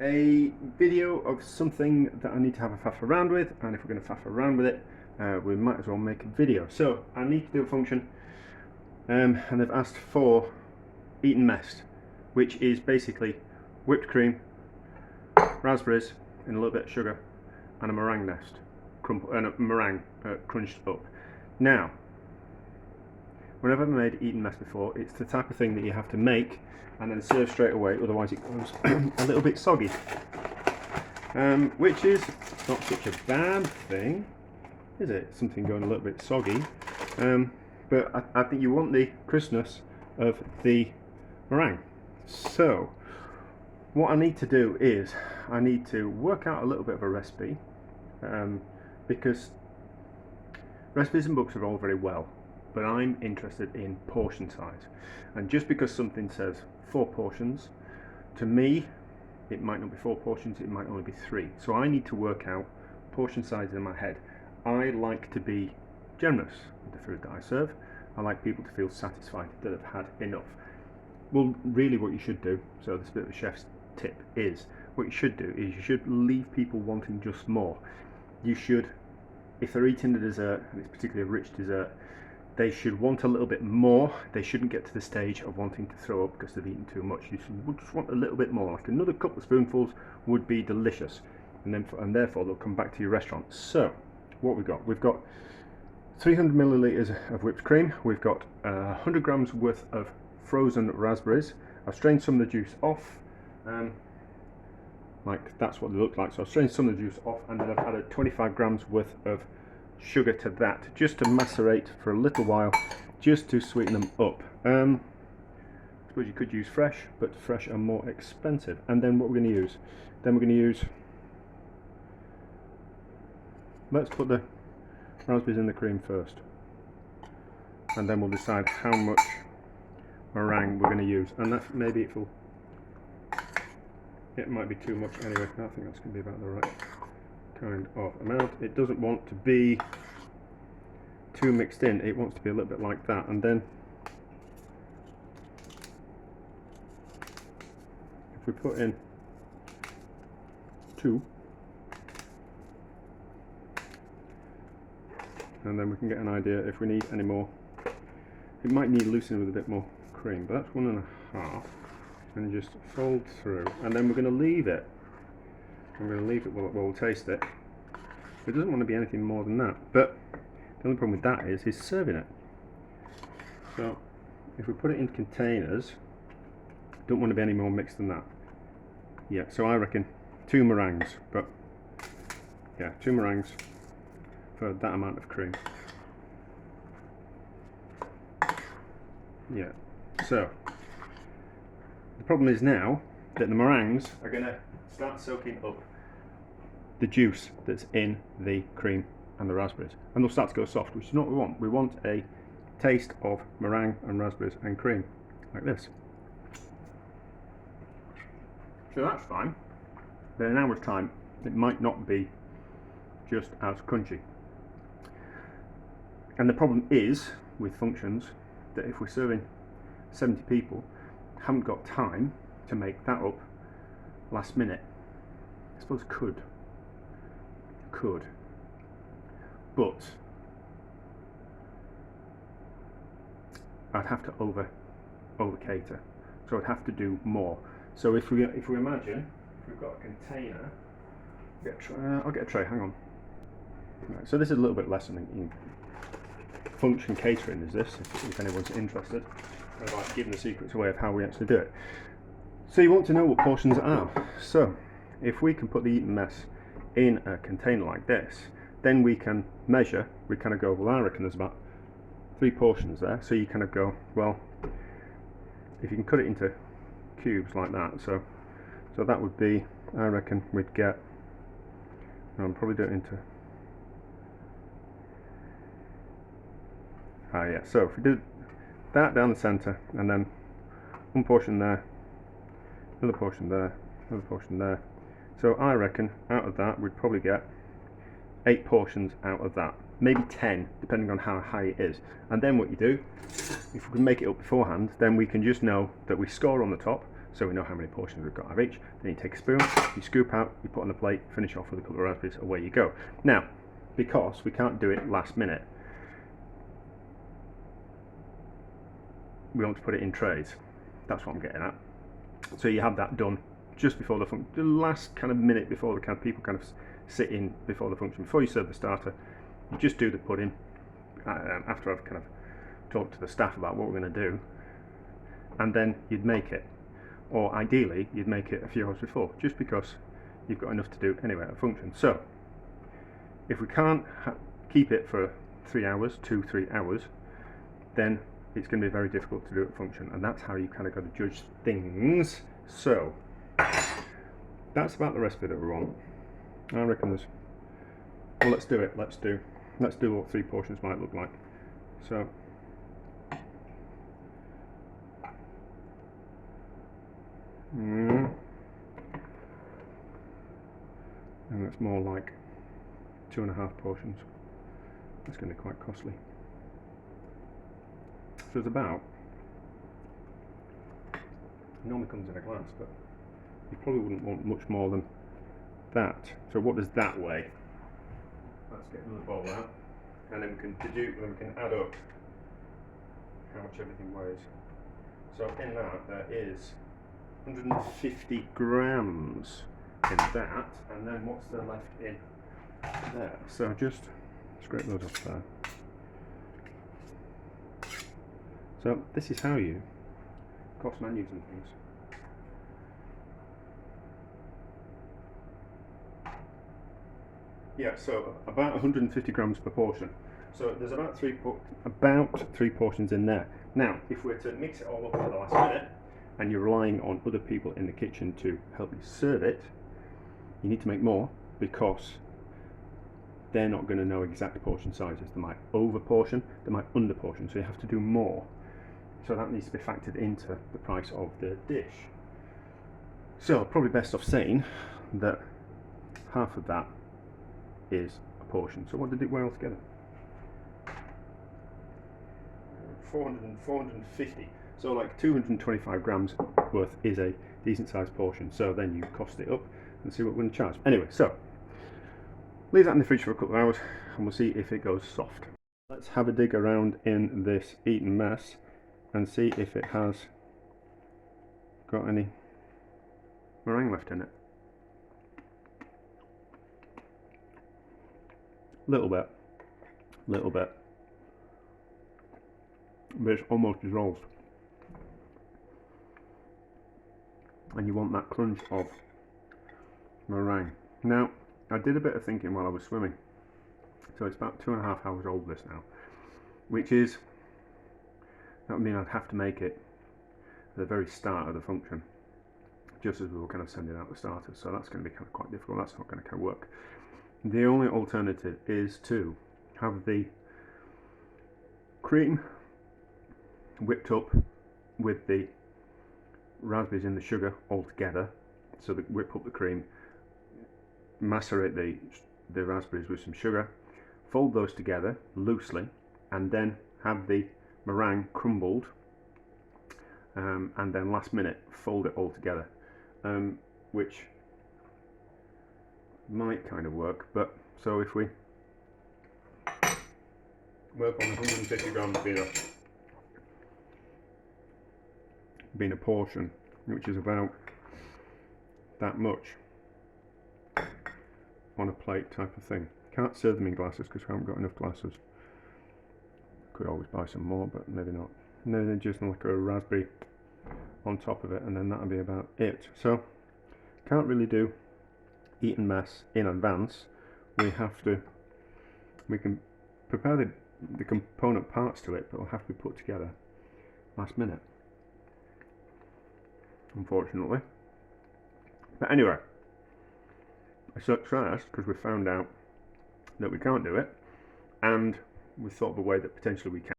a video of something that I need to have a faff around with, and if we're going to faff around with it, we might as well make a video. So I need to do a function, and they've asked for Eton Mess, which is basically whipped cream, raspberries, and a little bit of sugar, and a meringue nest, and a meringue crunched up. Now, whenever I've made Eton Mess before, it's the type of thing that you have to make and then serve straight away, otherwise it goes a little bit soggy. Which is not such a bad thing, is it? Something going a little bit soggy. But I think you want the crispness of the meringue. So, what I need to do is, I need to work out a little bit of a recipe, because recipes and books are all very well, but I'm interested in portion size. And just because something says 4 portions, to me, it might not be 4 portions, it might only be 3. So I need to work out portion sizes in my head. I like to be generous with the food that I serve. I like people to feel satisfied that they've had enough. Well, really what you should do, so this bit of a chef's tip is, what you should do is you should leave people wanting just more. You should, if they're eating a dessert, and it's particularly a rich dessert, they should want a little bit more. They shouldn't get to the stage of wanting to throw up because they've eaten too much. You should just want a little bit more, like another couple of spoonfuls would be delicious, and therefore they'll come back to your restaurant. So what we've got 300 milliliters of whipped cream, we've got 100 grams worth of frozen raspberries. I've strained some of the juice off, like that's what they look like. So I've strained some of the juice off, and then I've added 25 grams worth of sugar to that, just to macerate for a little while, just to sweeten them up. I suppose you could use fresh, but fresh are more expensive. And then what we're going to use, let's put the raspberries in the cream first, and then we'll decide how much meringue we're going to use. And that maybe it might be too much anyway. I think that's going to be about the right kind of amount. It doesn't want to be too mixed in, it wants to be a little bit like that. And then if we put in 2, and then we can get an idea if we need any more. It might need loosening with a bit more cream, but that's 1.5, and just fold through, and then we're going to leave it. I'm going to leave it while we'll taste it. It doesn't want to be anything more than that, but the only problem with that is serving it. So if we put it in containers, don't want to be any more mixed than that. Yeah, so I reckon 2 meringues, but yeah, 2 meringues for that amount of cream. Yeah, so the problem is now that the meringues are going to start soaking up the juice that's in the cream and the raspberries, and they'll start to go soft, which is not what we want. We want a taste of meringue and raspberries and cream, like this. So that's fine. But in an hour's time, it might not be just as crunchy. And the problem is, with functions, that if we're serving 70 people, haven't got time to make that up last minute. I suppose could, but I'd have to over cater, so I'd have to do more. So if we imagine, if we've got a container, I'll get a tray. Hang on. Right, so this is a little bit less in function catering. Is this? If anyone's interested, I'd like giving the secrets away of how we actually do it. So you want to know what portions are. So if we can put the Eton Mess in a container like this, then we can measure. We kind of go, well, I reckon there's about 3 portions there. So you kind of go, well, if you can cut it into cubes like that, so that would be, I reckon we'd get, I'll probably do it into, yeah, so if we did that down the centre, and then 1 portion there, another portion there, another portion there, so I reckon out of that we'd probably get 8 portions out of that, maybe 10 depending on how high it is. And then what you do, if we can make it up beforehand, then we can just know that we score on the top. so we know how many portions we've got of each. Then you take a spoon, you scoop out, you put on the plate, finish off with a couple of raspberries, away you go. Now, because we can't do it last minute, we want to put it in trays. That's what I'm getting at. So you have that done just before the last kind of minute before the people kind of sit in before the function. Before you serve the starter, you just do the pudding. After I've kind of talked to the staff about what we're going to do, and then you'd make it. Or ideally, you'd make it a few hours before, just because you've got enough to do anyway at a function. So, if we can't keep it for 3 hours, 2-3 hours, then it's going to be very difficult to do at a function, and that's how you kind of got to judge things. So, that's about the recipe that we want. I reckon there's. Well, let's do it. Let's do what 3 portions might look like. So. And that's more like 2.5 portions. That's going to be quite costly. So it's about, it normally comes in a glass, but you probably wouldn't want much more than that. So what does that weigh? Let's get another bowl out, and then we can add up how much everything weighs. So in that, there is 150 grams in that, and then what's there left in there? So just scrape those off there. So this is how you cost menus and things. Yeah, so about 150 grams per portion. So there's about three portions in there. Now, if we're to mix it all up at the last minute, and you're relying on other people in the kitchen to help you serve it, you need to make more, because they're not going to know exact portion sizes. They might over portion, they might under portion, so you have to do more. So that needs to be factored into the price of the dish. So probably best off saying that half of that is a portion. So what did it weigh altogether? 450. So like 225 grams worth is a decent sized portion. So then you cost it up and see what we're going to charge. Anyway, so leave that in the fridge for a couple of hours and we'll see if it goes soft. Let's have a dig around in this Eton Mess and see if it has got any meringue left in it. Little bit, but it's almost dissolved. And you want that crunch of meringue. Now, I did a bit of thinking while I was swimming. So it's about 2.5 hours old this now, which is, that would mean I'd have to make it at the very start of the function, just as we were kind of sending out the starters. So that's going to be kind of quite difficult. That's not going to kind of work. The only alternative is to have the cream whipped up with the raspberries and the sugar all together. So whip up the cream, macerate the raspberries with some sugar, fold those together loosely, and then have the meringue crumbled, and then last minute fold it all together, which might kind of work. But so if we work on 150 grams being a portion, which is about that much on a plate type of thing. Can't serve them in glasses because we haven't got enough glasses. Could always buy some more, but maybe not. Maybe just like a raspberry on top of it, and then that'll be about it. So can't really do Eton Mess in advance. We can prepare the component parts to it, but will have to be put together last minute, unfortunately. But anyway, a success, because we found out that we can't do it, and we thought of a way that potentially we can.